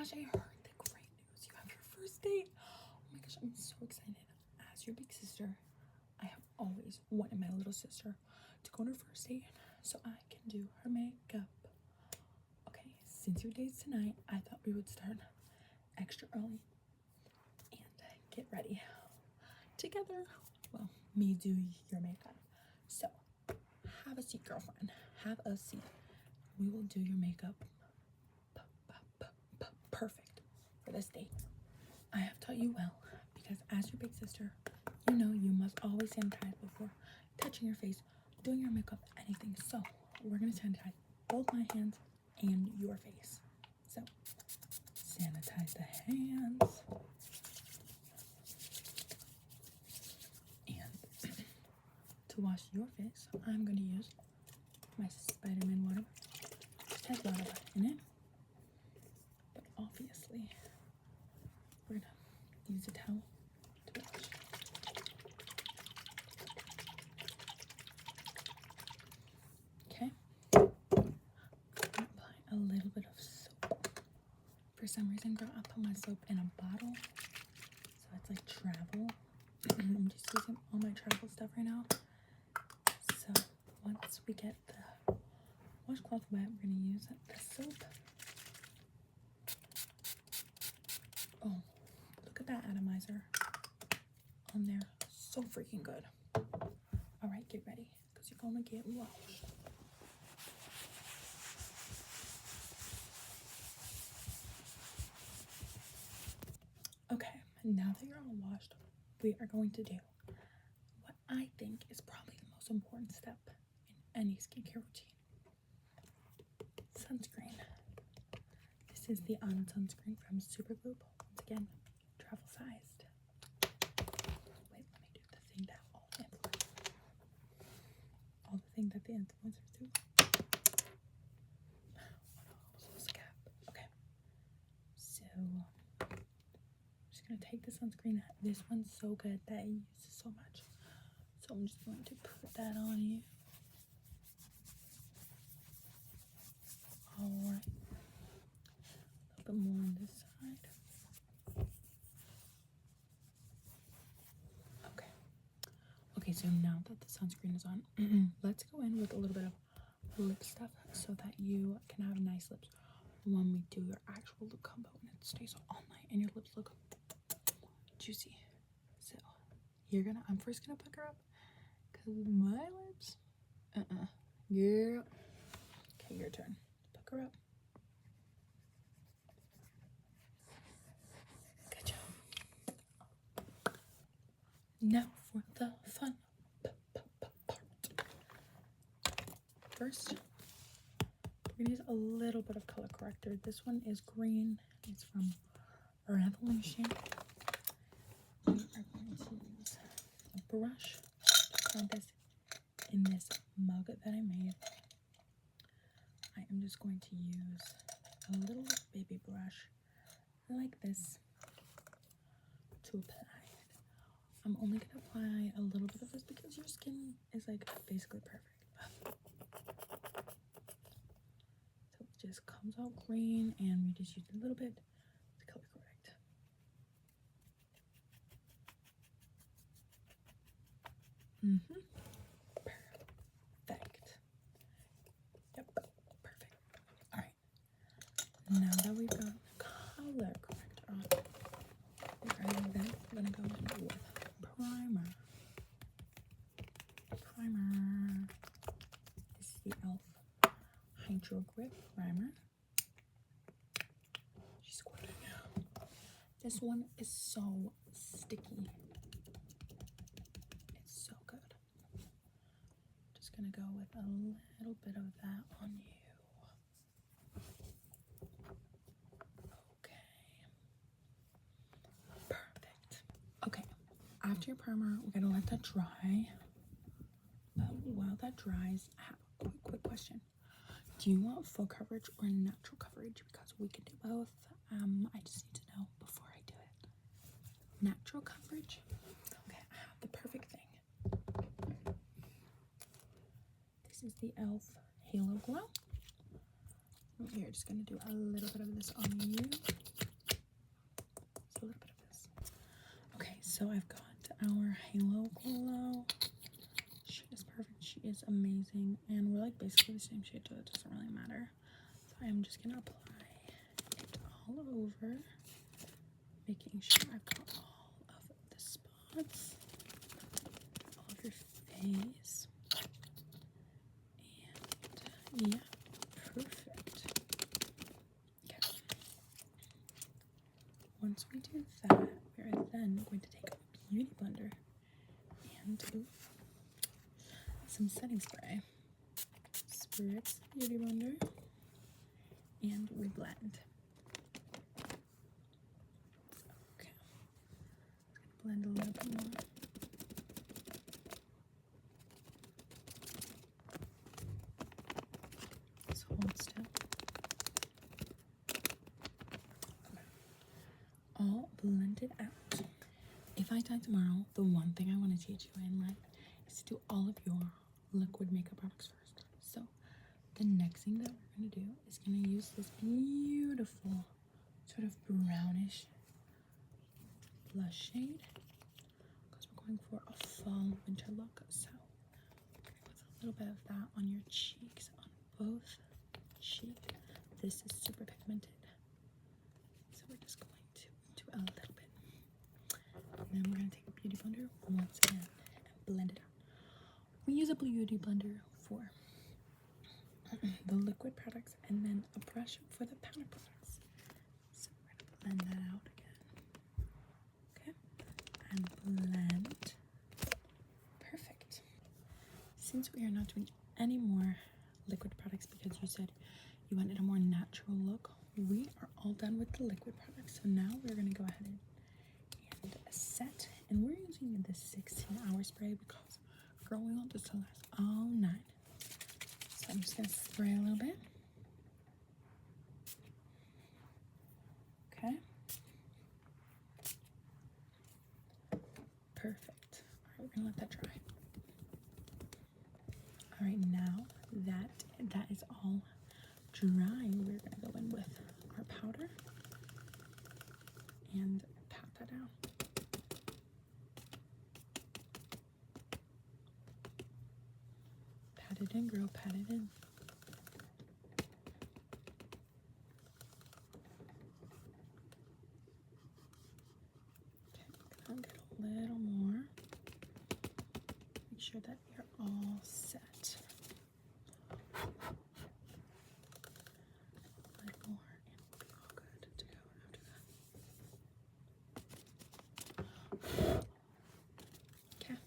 gosh, I heard the great news. You have your first date. Oh my gosh, I'm so excited. As your big sister, I have always wanted my little sister to go on her first date so I can do her makeup. Okay, since your date's tonight, I thought we would start extra early and get ready together. Well, me do your makeup. So, have a seat, girlfriend. Have a seat. We will do your makeup perfect for this date. I have taught you well because as your big sister, you know you must always sanitize before touching your face, doing your makeup, anything. So we're gonna sanitize both my hands and your face. So sanitize the hands. And to wash your face, I'm gonna use my Spider-Man water. It has water in it. But obviously, we're gonna use a towel to wash. Okay. Apply a little bit of soap. For some reason, girl, I put my soap in a bottle, so it's like travel. I'm just using all my travel stuff right now. So once we get the washcloth wet, we're gonna use the soap. Oh, look at that atomizer on there. So freaking good. All right, get ready because you're gonna get washed. Okay, now that you're all washed, we are going to do what I think is probably the most important step in any skincare routine. Sunscreen. This is the On sunscreen from Supergoop. Once again, travel sized. Wait, let me do the thing that all the influencers do. Okay, so I'm just gonna take the sunscreen. This one's so good that I use it so much, so I'm just going to put that on you. All right, a little bit more on this side. Okay, so now that the sunscreen is on, let's go in with a little bit of lip stuff so that you can have nice lips when we do your actual lip combo and it stays all night and your lips look juicy. So I'm first gonna pucker up because my lips, yeah. Okay, your turn. Pucker up. Good job. Now for the fun part. First, we're gonna use a little bit of color corrector. This one is green. It's from Revolution. We are going to use a brush to find this in this mug that I made. I am just going to use a little baby brush like this to apply it. I'm only going to apply a little bit of this because your skin is like basically perfect. So it just comes out green and we just use a little bit to color correct. Perfect. Yep, perfect. Alright. Now that we've got color corrector on, we're gonna go in with primer. This is the e.l.f. Hydro Grip Primer. She's squirting now. This one is so sticky. It's so good. Just gonna go with a little bit of that on you. Okay, after your primer, we're gonna let that dry. But while that dries, I have a quick question. Do you want full coverage or natural coverage? Because we can do both. I just need to know before I do it. Natural coverage? Okay, I have the perfect thing. This is the e.l.f. Halo Glow. Here, just gonna do a little bit of this on you. So I've got our Halo Glow. She is perfect. She is amazing. And we're like basically the same shade, so it doesn't really matter. So I'm just going to apply it all over, making sure I've got all of the spots, all of your face. And yeah, perfect. Okay. Once we do that, we're then going to take a beauty blender and some setting spray. Spritz beauty blender, and we blend. Okay, blend a little bit more. Just hold still. Okay. All blended out. If I die tomorrow, the one thing I want to teach you in life is to do all of your liquid makeup products first. So the next thing that we're going to do is going to use this beautiful sort of brownish blush shade because we're going for a fall winter look. So with a little bit of that on your cheeks, on both cheeks. This is super pigmented, so we're just going to do a little bit. And then we're going to take a beauty blender once again and blend it out. We use a beauty blender for the liquid products and then a brush for the powder products. So we're going to blend that out again. Okay, and blend. Perfect. Since we are not doing any more liquid products because you said you wanted a more natural look, we are all done with the liquid products. So now we're going to go ahead and set, and we're using the 16-hour spray because girl, we want this to last all night. So I'm just going to spray a little bit. Okay. Perfect. All right, we're going to let that dry. All right, now that is all dry, we're going to go in with our powder and pat that out. Pat it in, girl, pat it in. Okay, I'll get a little more. Make sure that you're all set. A little more, and we'll be all good to go after that. Okay.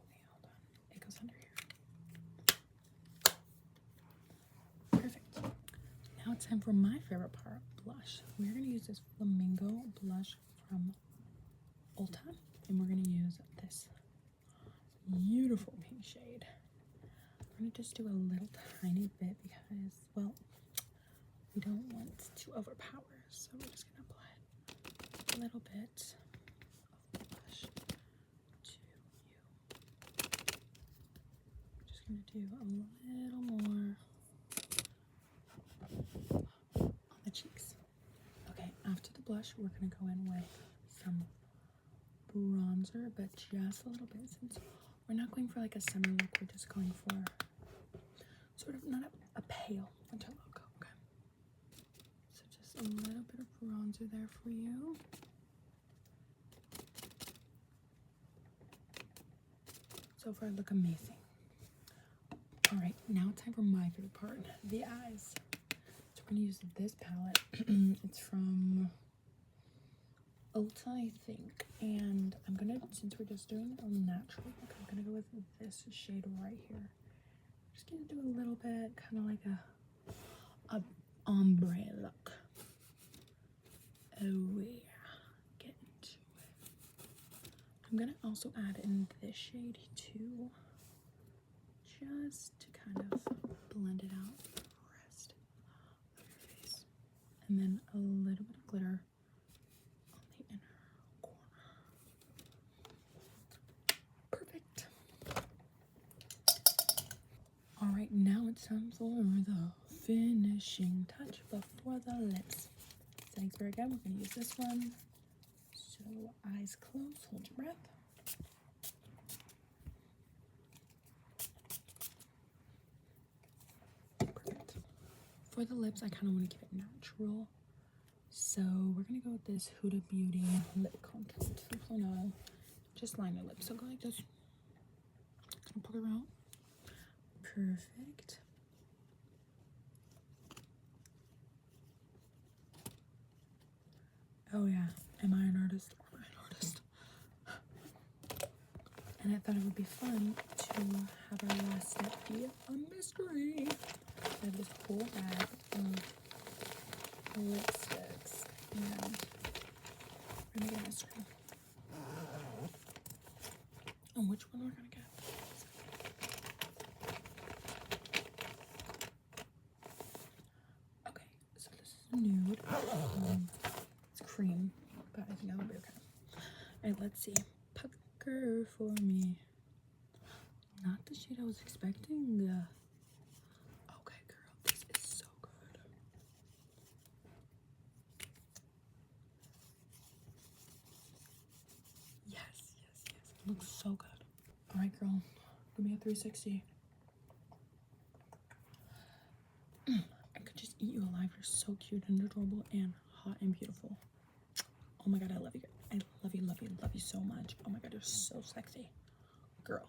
Okay, hold on. It goes under here. Perfect. Now it's time for my favorite part, blush. We're going to use this Flamingo blush from Ulta, and we're going to use this beautiful pink shade. I'm going to just do a little tiny bit because, well, we don't want to overpower, so we're just going to apply a little bit of blush to you. I'm just going to do a little more on the cheeks. Okay, after the blush, we're going to go in with some bronzer, but just a little bit, since we're not going for like a summer look, we're just going for sort of not a pale winter look. Okay, so just a little bit of bronzer there for you. So far, look amazing. All right, now it's time for my favorite part, the eyes. So we're gonna use this palette. It's from Ulta, I think, and I'm gonna, since we're just doing a natural look, I'm gonna go with this shade right here. Just gonna do a little bit, kind of like a ombre look. Oh yeah, get into it. I'm gonna also add in this shade too, just to kind of blend it out the rest of your face, and then a little bit of glitter on the inner corner. Perfect. All right, now it's time for the finishing touch, but for the lips. Setting spray again, we're gonna use this one. So eyes closed, hold your breath. Perfect. For the lips, I kind of want to keep it natural. So we're going to go with this Huda Beauty Lip Contour 2.0. Just line your lips. So go like this. Gonna pull it out. Perfect. Oh yeah, am I an artist? Am I an artist? And I thought it would be fun to have our last step be a mystery. I have this whole bag of lipsticks, and we're gonna get a mystery. And which one we're gonna get? Okay, so this is nude. It's cream, but I think that'll be okay. And let's see. Pucker for me. Not the shade I was expecting. Okay, girl, this is so good. Yes, yes, yes. It looks so good. All right, girl. Give me a 360. I could just eat you alive. You're so cute and adorable and hot and beautiful. Oh my god, I love you. I love you, love you, love you so much. Oh my god, you're so sexy. Girl.